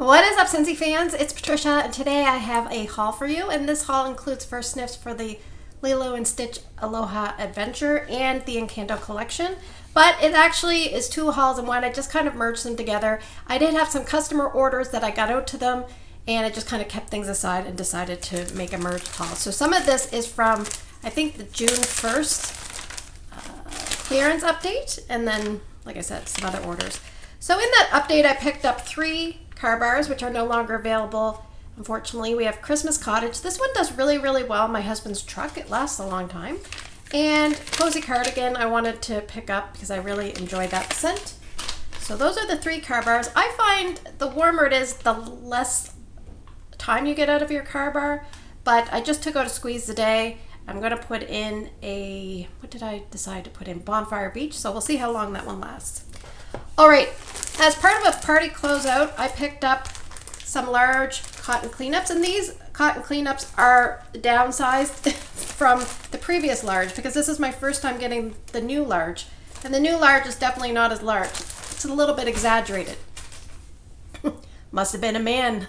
What is up, Scentsy fans? It's Patricia, and today I have a haul for you, and this haul includes first sniffs for the Lilo Stitch Aloha Adventure and the Encanto collection, but it actually is two hauls in one. I just kind of merged them together. I did have some customer orders that I got out to them, and I just kind of kept things aside and decided to make a merged haul. So some of this is from, I think, the June 1st clearance update, and then, like I said, some other orders. So in that update, I picked up 3 car bars, which are no longer available. Unfortunately, we have Christmas Cottage. This one does really, really well in my husband's truck. It lasts a long time. And Cozy Cardigan I wanted to pick up because I really enjoy that scent. So those are the 3 car bars. I find the warmer it is, the less time you get out of your car bar. But I just took out a squeeze today. I'm going to put in a, what did I decide to put in? Bonfire Beach. So we'll see how long that one lasts. All right, as part of a party closeout, I picked up some large cotton cleanups, and these cotton cleanups are downsized from the previous large because this is my first time getting the new large, and the new large is definitely not as large. It's a little bit exaggerated. Must have been a man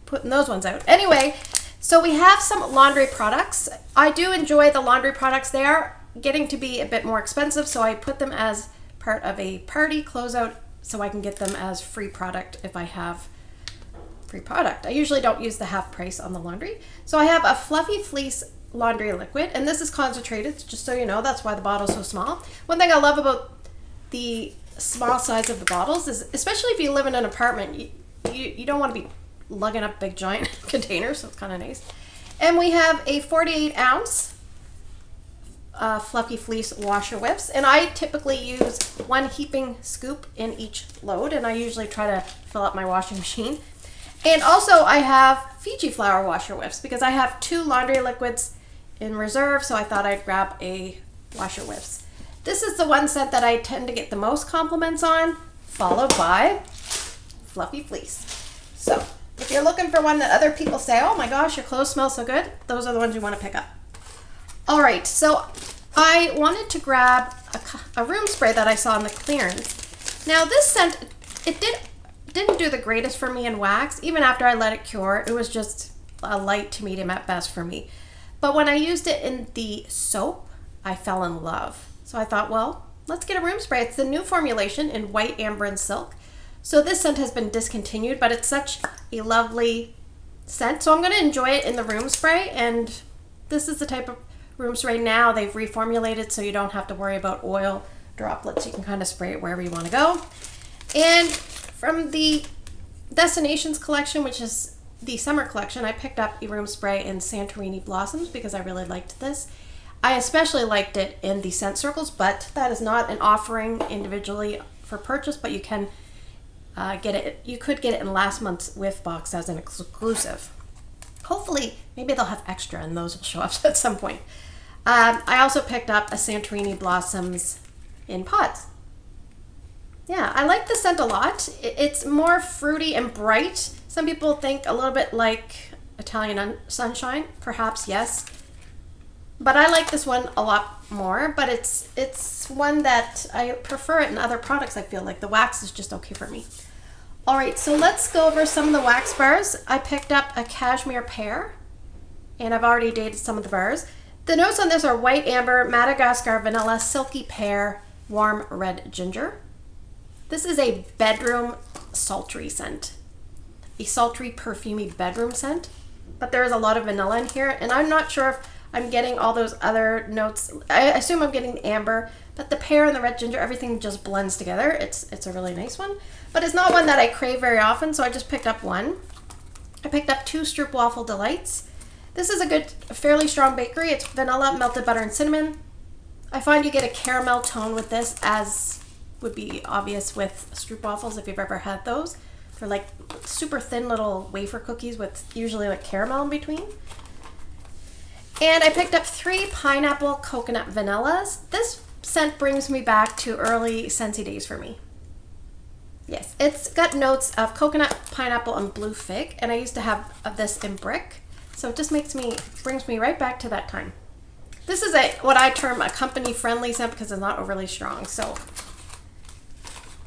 putting those ones out. Anyway, so we have some laundry products. I do enjoy the laundry products. They are getting to be a bit more expensive, so I put them as part of a party closeout so I can get them as free product if I have free product. I usually don't use the half price on the laundry. So I have a Fluffy Fleece laundry liquid, and this is concentrated, just so you know. That's why the bottle's so small. One thing I love about the small size of the bottles is, especially if you live in an apartment, you don't want to be lugging up big giant containers, so it's kind of nice. And we have a 48 ounce Fluffy Fleece washer whips, and I typically use 1 heaping scoop in each load, and I usually try to fill up my washing machine. And also I have Fiji flower washer whips because I have 2 laundry liquids in reserve, so I thought I'd grab a washer whips. This is the one scent that I tend to get the most compliments on, followed by Fluffy Fleece. So if you're looking for one that other people say, oh my gosh, your clothes smell so good, those are the ones you want to pick up. All right, so I wanted to grab a room spray that I saw in the clearance. Now this scent, it didn't do the greatest for me in wax. Even after I let it cure, it was just a light to medium at best for me. But when I used it in the soap, I fell in love. So I thought, well, let's get a room spray. It's the new formulation in white, amber, and silk. So this scent has been discontinued, but it's such a lovely scent. So I'm going to enjoy it in the room spray, and this is the type of room spray now they've reformulated, so you don't have to worry about oil droplets. You can kind of spray it wherever you want to go. And from the Destinations collection, which is the summer collection, I picked up a room spray in Santorini Blossoms because I really liked this. I especially liked it in the scent circles, but that is not an offering individually for purchase, but you can get it. You could get it in last month's Whiff box as an exclusive. Hopefully, maybe they'll have extra and those will show up at some point. I also picked up a Santorini Blossoms in pods. Yeah, I like the scent a lot. It's more fruity and bright. Some people think a little bit like Italian Sunshine. Perhaps, yes. But I like this one a lot more. But it's one that I prefer it in other products, I feel like. The wax is just okay for me. All right, so let's go over some of the wax bars. I picked up a Cashmere Pear, and I've already dated some of the bars. The notes on this are white amber, Madagascar vanilla, silky pear, warm red ginger. This is a bedroom sultry scent, a sultry, perfumey bedroom scent, but there is a lot of vanilla in here, and I'm not sure if I'm getting all those other notes. I assume I'm getting the amber, but the pear and the red ginger, everything just blends together. It's a really nice one, but it's not one that I crave very often, so I just picked up one. I picked up 2 Stroopwafel Delights. This is a fairly strong bakery. It's vanilla, melted butter, and cinnamon. I find you get a caramel tone with this, as would be obvious with Stroopwafels if you've ever had those. They're like super thin little wafer cookies with usually like caramel in between. And I picked up 3 Pineapple Coconut Vanillas. This scent brings me back to early Scentsy days for me. Yes, it's got notes of coconut, pineapple, and blue fig, and I used to have this in brick, so it just brings me right back to that time. This is what I term a company-friendly scent because it's not overly strong. So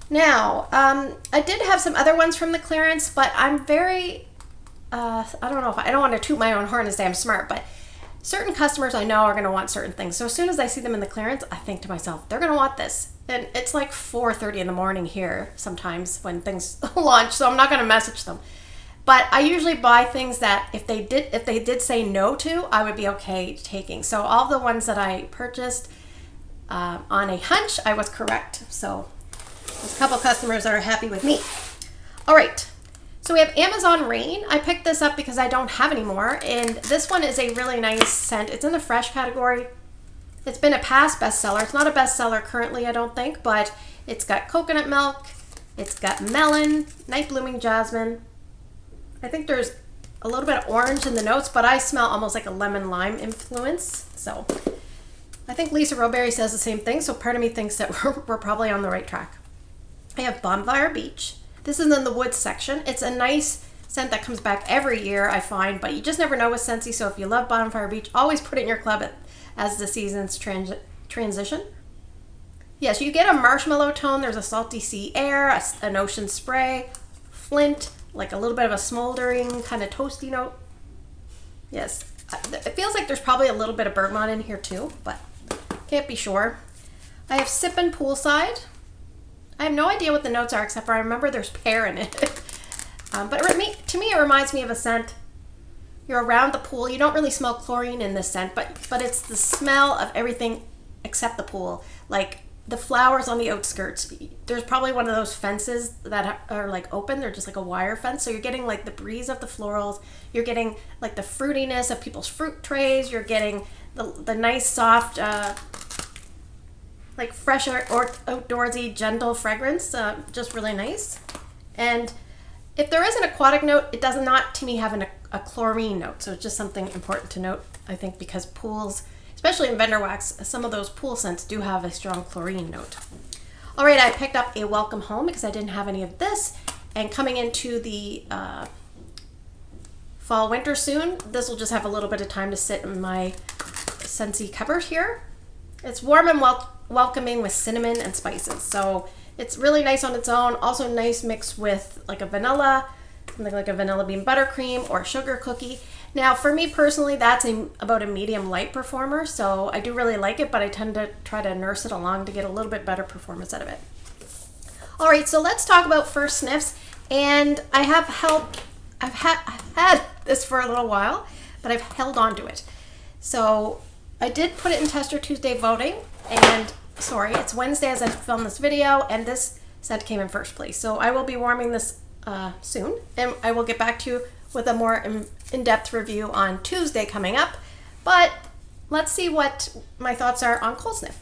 Now, I did have some other ones from the clearance, but I'm very, I don't know if I don't want to toot my own horn and say I'm smart, but certain customers I know are going to want certain things. So as soon as I see them in the clearance, I think to myself, they're going to want this. And it's like 4:30 in the morning here sometimes when things launch, so I'm not going to message them. But I usually buy things that if they did say no to, I would be okay taking. So all the ones that I purchased on a hunch, I was correct. So there's a couple customers that are happy with me. All right. So we have Amazon Rain. I picked this up because I don't have any more, and this one is a really nice scent. It's in the fresh category. It's been a past bestseller. It's not a bestseller currently, I don't think, but it's got coconut milk, it's got melon, night blooming jasmine. I think there's a little bit of orange in the notes, but I smell almost like a lemon lime influence. So I think Lisa Roberry says the same thing, so part of me thinks that we're probably on the right track. I have Bonfire Beach. This is in the woods section. It's a nice scent that comes back every year, I find, but you just never know with Scentsy, so if you love Bonfire Beach, always put it in your club as the seasons transition. Yes, you get a marshmallow tone. There's a salty sea air, an ocean spray, flint, like a little bit of a smoldering kind of toasty note. Yes, it feels like there's probably a little bit of bergamot in here too, but can't be sure. I have Sippin' Poolside. I have no idea what the notes are, except for I remember there's pear in it. But to me, it reminds me of a scent. You're around the pool. You don't really smell chlorine in this scent, but it's the smell of everything except the pool. Like the flowers on the outskirts. There's probably one of those fences that are like open. They're just like a wire fence. So you're getting like the breeze of the florals. You're getting like the fruitiness of people's fruit trays. You're getting the nice, soft, like fresh or outdoorsy, gentle fragrance, just really nice. And if there is an aquatic note, it does not, to me, have a chlorine note. So it's just something important to note, I think, because pools, especially in vendor wax, some of those pool scents do have a strong chlorine note. All right, I picked up a Welcome Home because I didn't have any of this. And coming into the fall, winter soon, this will just have a little bit of time to sit in my Scentsy cupboard here. It's warm and welcoming with cinnamon and spices. So it's really nice on its own. Also nice mixed with like a vanilla, something like a vanilla bean buttercream or a sugar cookie. Now for me personally, that's about a medium light performer. So I do really like it, but I tend to try to nurse it along to get a little bit better performance out of it. All right, so let's talk about first sniffs. And I've had this for a little while, but I've held on to it. So I did put it in Tester Tuesday voting, and sorry, it's Wednesday as I film this video, and this scent came in first place. So I will be warming this soon, and I will get back to you with a more in-depth review on Tuesday coming up. But let's see what my thoughts are on Cold Sniff.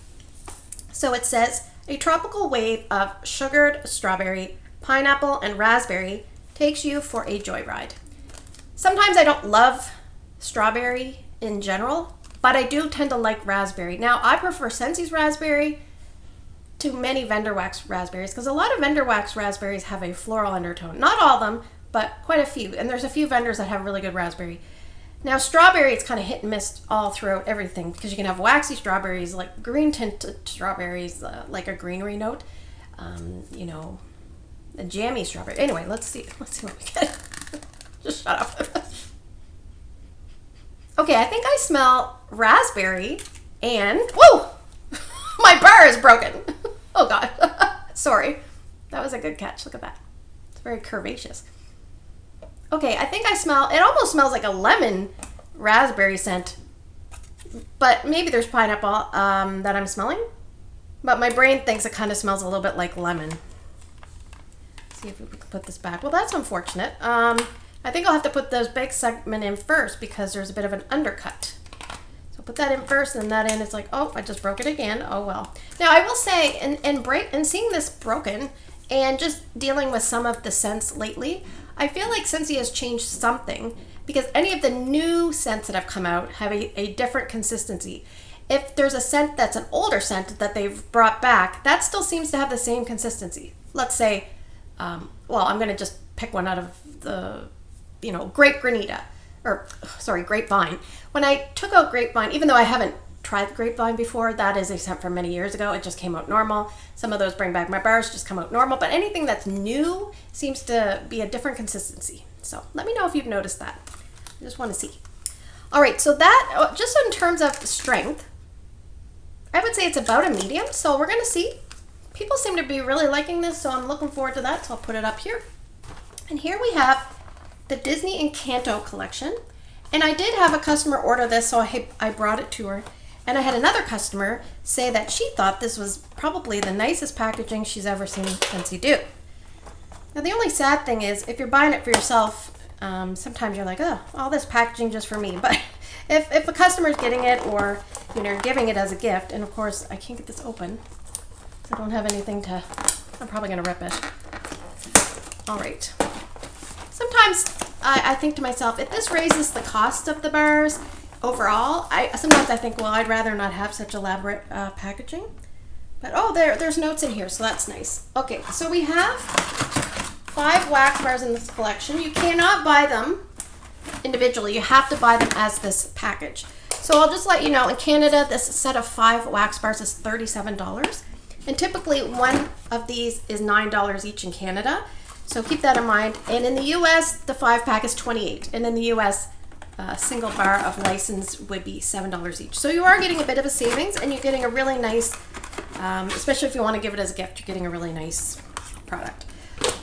So it says, a tropical wave of sugared strawberry, pineapple, and raspberry takes you for a joyride. Sometimes I don't love strawberry in general, but I do tend to like raspberry. Now, I prefer Scentsy's raspberry to many vendor wax raspberries because a lot of vendor wax raspberries have a floral undertone. Not all of them, but quite a few. And there's a few vendors that have really good raspberry. Now, strawberry, it's kind of hit and miss all throughout everything because you can have waxy strawberries, like green tinted strawberries, like a greenery note, a jammy strawberry. Anyway, let's see what we get. Just shut up. Okay, I think I smell raspberry and, whoa, my bar is broken. Oh God, sorry. That was a good catch, look at that. It's very curvaceous. Okay, I think I smell, it almost smells like a lemon raspberry scent, but maybe there's pineapple that I'm smelling, but my brain thinks it kind of smells a little bit like lemon. Let's see if we can put this back. Well, that's unfortunate. I think I'll have to put this big segment in first because there's a bit of an undercut. So put that in first and that in. It's like, oh, I just broke it again. Oh, well. Now, I will say, and seeing this broken and just dealing with some of the scents lately, I feel like Scentsy has changed something because any of the new scents that have come out have a different consistency. If there's a scent that's an older scent that they've brought back, that still seems to have the same consistency. Let's say, I'm going to just pick one out of the grapevine. When I took out grapevine, even though I haven't tried the grapevine before, that is a scent from many years ago. It just came out normal. Some of those Bring Back My Bars just come out normal, but anything that's new seems to be a different consistency. So let me know if you've noticed that. I just want to see. All right, so that, just in terms of strength, I would say it's about a medium. So we're going to see. People seem to be really liking this, so I'm looking forward to that. So I'll put it up here. And here we have the Disney Encanto collection. And I did have a customer order this, so I brought it to her. And I had another customer say that she thought this was probably the nicest packaging she's ever seen Scentsy do. Now the only sad thing is, if you're buying it for yourself, sometimes you're like, oh, all this packaging just for me. But if a customer's getting it, or you're giving it as a gift, and of course I can't get this open, so I don't have anything to, I'm probably gonna rip it. All right. Sometimes I think to myself, if this raises the cost of the bars overall, sometimes I think, well, I'd rather not have such elaborate packaging. But oh, there's notes in here, so that's nice. Okay, so we have 5 wax bars in this collection. You cannot buy them individually. You have to buy them as this package. So I'll just let you know, in Canada, this set of 5 wax bars is $37. And typically one of these is $9 each in Canada. So keep that in mind. And in the US, the 5-pack is $28. And in the US, a single bar of license would be $7 each. So you are getting a bit of a savings, and you're getting a really nice, especially if you want to give it as a gift, you're getting a really nice product.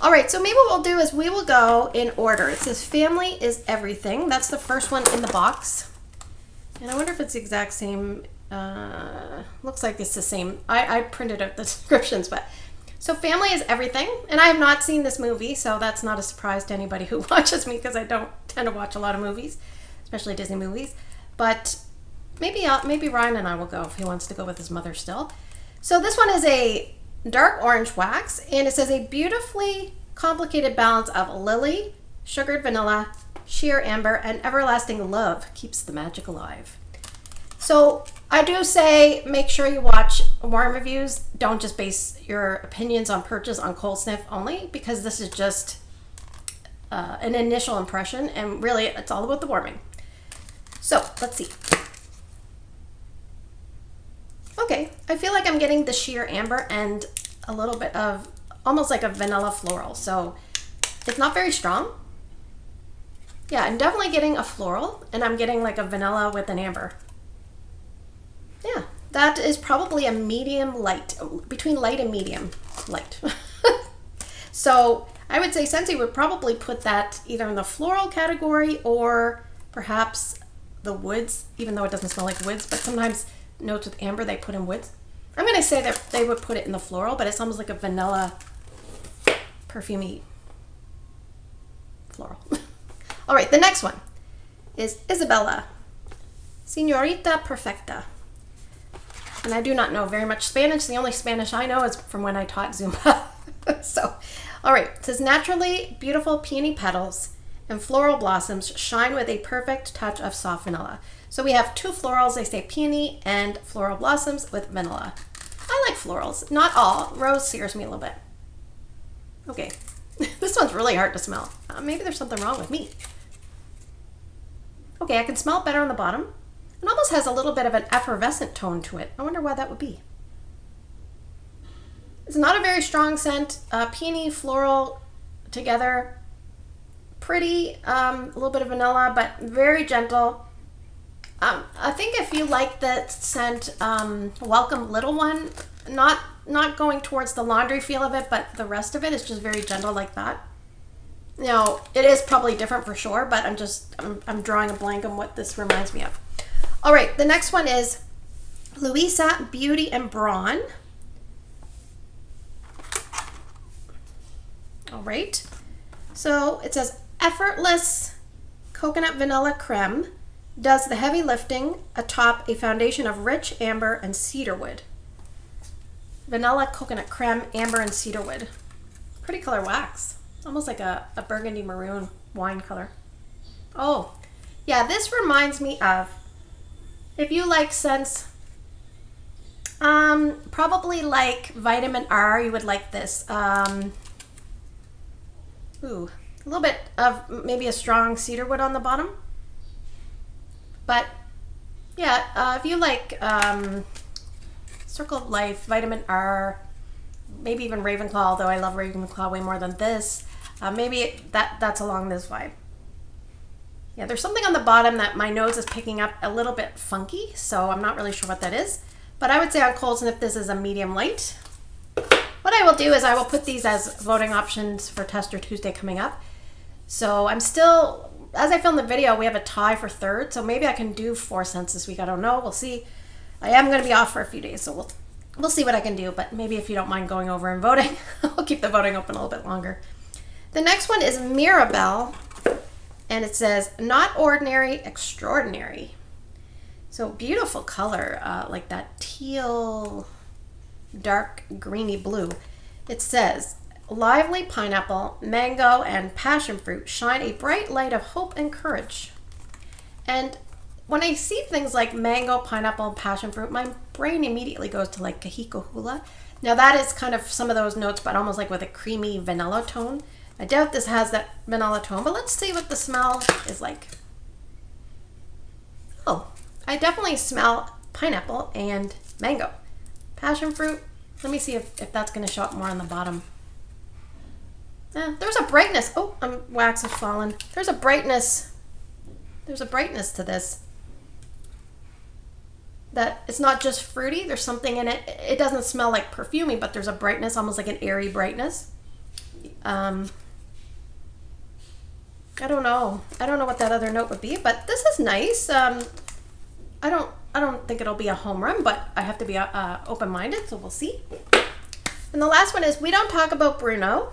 All right, so maybe what we'll do is we will go in order. It says family is everything. That's the first one in the box. And I wonder if it's the exact same. Looks like it's the same. I printed out the descriptions, but so family is everything. And I have not seen this movie, so that's not a surprise to anybody who watches me, because I don't tend to watch a lot of movies, especially Disney movies. But maybe Ryan and I will go if he wants to go with his mother still. So this one is a dark orange wax, and it says a beautifully complicated balance of lily, sugared vanilla, sheer amber, and everlasting love keeps the magic alive. So I do say make sure you watch warm reviews. Don't just base your opinions on purchase on cold sniff only, because this is just an initial impression, and really it's all about the warming. So let's see. Okay, I feel like I'm getting the sheer amber and a little bit of almost like a vanilla floral. So it's not very strong. Yeah, I'm definitely getting a floral, and I'm getting like a vanilla with an amber. Yeah, that is probably a medium light, between light and medium light. So I would say Scentsy would probably put that either in the floral category or perhaps the woods, even though it doesn't smell like woods, but sometimes notes with amber they put in woods. I'm going to say that they would put it in the floral, but it's almost like a vanilla perfumey floral. All right, the next one is Isabella, Señorita Perfecta. And I do not know very much Spanish. The only Spanish I know is from when I taught Zumba. So, all right, it says naturally beautiful peony petals and floral blossoms shine with a perfect touch of soft vanilla. So we have 2 florals. They say peony and floral blossoms with vanilla. I like florals, not all. Rose scares me a little bit. Okay, this one's really hard to smell. Maybe there's something wrong with me. Okay, I can smell it better on the bottom. It almost has a little bit of an effervescent tone to it. I wonder why that would be. It's not a very strong scent. Peony, floral together. Pretty, a little bit of vanilla, but very gentle. I think if you like the scent, Welcome Little One, not going towards the laundry feel of it, but the rest of it is just very gentle like that. Now, it is probably different for sure, but I'm drawing a blank on what this reminds me of. All right, the next one is Louisa Beauty and Brawn. All right, so it says effortless coconut vanilla creme does the heavy lifting atop a foundation of rich amber and cedarwood. Vanilla coconut creme, amber, and cedarwood. Pretty color wax. Almost like a burgundy maroon wine color. Oh, yeah, this reminds me of, if you like scents, probably like Vitamin R, you would like this. Ooh, a little bit of maybe a strong cedarwood on the bottom. But Yeah, if you like Circle of Life, Vitamin R, maybe even Ravenclaw, although I love Ravenclaw way more than this, maybe that's along this vibe. Yeah, there's something on the bottom that my nose is picking up a little bit funky, so I'm not really sure what that is. But I would say on Cold Sniff this is a medium light. What I will do is I will put these as voting options for Tester Tuesday coming up. So I'm still, as I filmed the video, we have a tie for third, so maybe I can do 4 scents this week. I don't know. We'll see. I am going to be off for a few days, so we'll see what I can do. But maybe if you don't mind going over and voting, I'll keep the voting open a little bit longer. The next one is Mirabelle, and it says, not ordinary, extraordinary. So beautiful color, like that teal, dark greeny blue. It says, lively pineapple, mango, and passion fruit shine a bright light of hope and courage. And when I see things like mango, pineapple, and passion fruit, my brain immediately goes to like Kahiko Hula. Now that is kind of some of those notes, but almost like with a creamy vanilla tone. I doubt this has that vanilla tone, but let's see what the smell is like. Oh, I definitely smell pineapple and mango. Passion fruit, let me see if that's going to show up more on the bottom. There's a brightness. Oh, wax has fallen. There's a brightness to this. That it's not just fruity, there's something in it. It doesn't smell like perfumey, but there's a brightness, almost like an airy brightness. I don't know what that other note would be, but this is nice. I don't think it'll be a home run, but I have to be open-minded, so we'll see. And the last one is We Don't Talk About Bruno.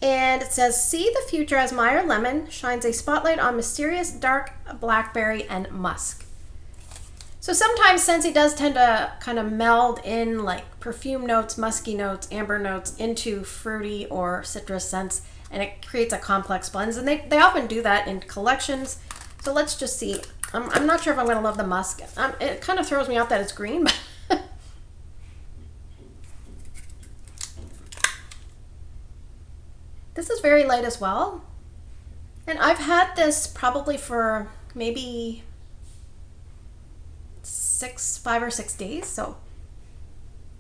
And it says, see the future as Meyer Lemon shines a spotlight on mysterious dark blackberry and musk. So sometimes Scentsy does tend to kind of meld in like perfume notes, musky notes, amber notes into fruity or citrus scents, and it creates a complex blend. And they often do that in collections. So let's just see. I'm not sure if I'm going to love the musk. It kind of throws me out that it's green, but this is very light as well. And I've had this probably for maybe 5 or 6 days. So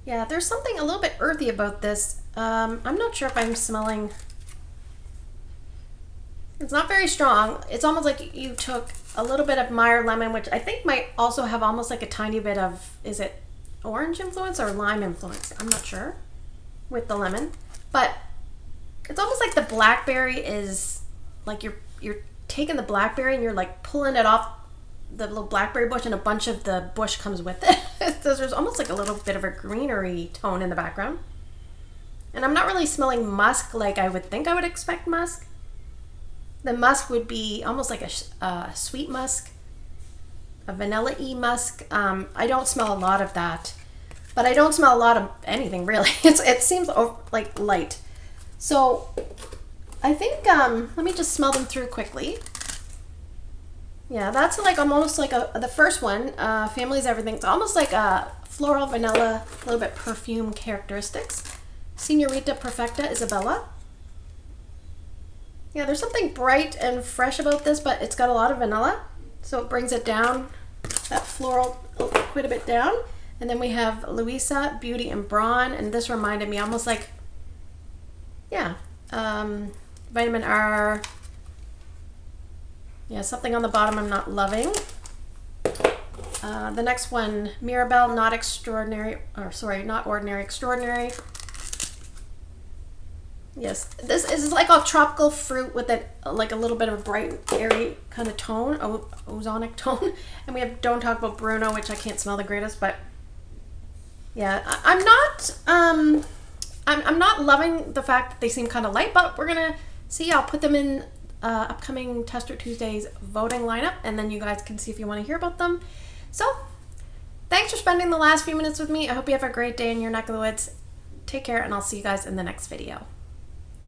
yeah, there's something a little bit earthy about this. I'm not sure if I'm smelling. It's not very strong. It's almost like you took a little bit of Meyer Lemon, which I think might also have almost like a tiny bit of, is it orange influence or lime influence? I'm not sure with the lemon, but it's almost like the blackberry is like you're taking the blackberry and you're like pulling it off the little blackberry bush, and a bunch of the bush comes with it. So there's almost like a little bit of a greenery tone in the background. And I'm not really smelling musk like I would think I would expect musk. The musk would be almost like a sweet musk, a vanilla-y musk. I don't smell a lot of that, but I don't smell a lot of anything really. It seems like light. So I think, let me just smell them through quickly. Yeah, that's like almost like the first one, Family's Everything. It's almost like a floral, vanilla, a little bit perfume characteristics. Senorita Perfecta Isabella. Yeah, there's something bright and fresh about this, but it's got a lot of vanilla, so it brings it down, that floral quite a bit down. And then we have Louisa, Beauty and Brawn, and this reminded me almost like, yeah, Vitamin R. Yeah, something on the bottom I'm not loving. The next one, Mirabelle, not ordinary, extraordinary. Yes, this is like a tropical fruit with like a little bit of a bright, airy kind of tone, ozonic tone. And we have Don't Talk About Bruno, which I can't smell the greatest, but yeah, I'm not loving the fact that they seem kind of light, but we're gonna see. I'll put them in upcoming Tester Tuesdays voting lineup, and then you guys can see if you want to hear about them. So thanks for spending the last few minutes with me. I hope you have a great day in your neck of the woods. Take care, and I'll see you guys in the next video.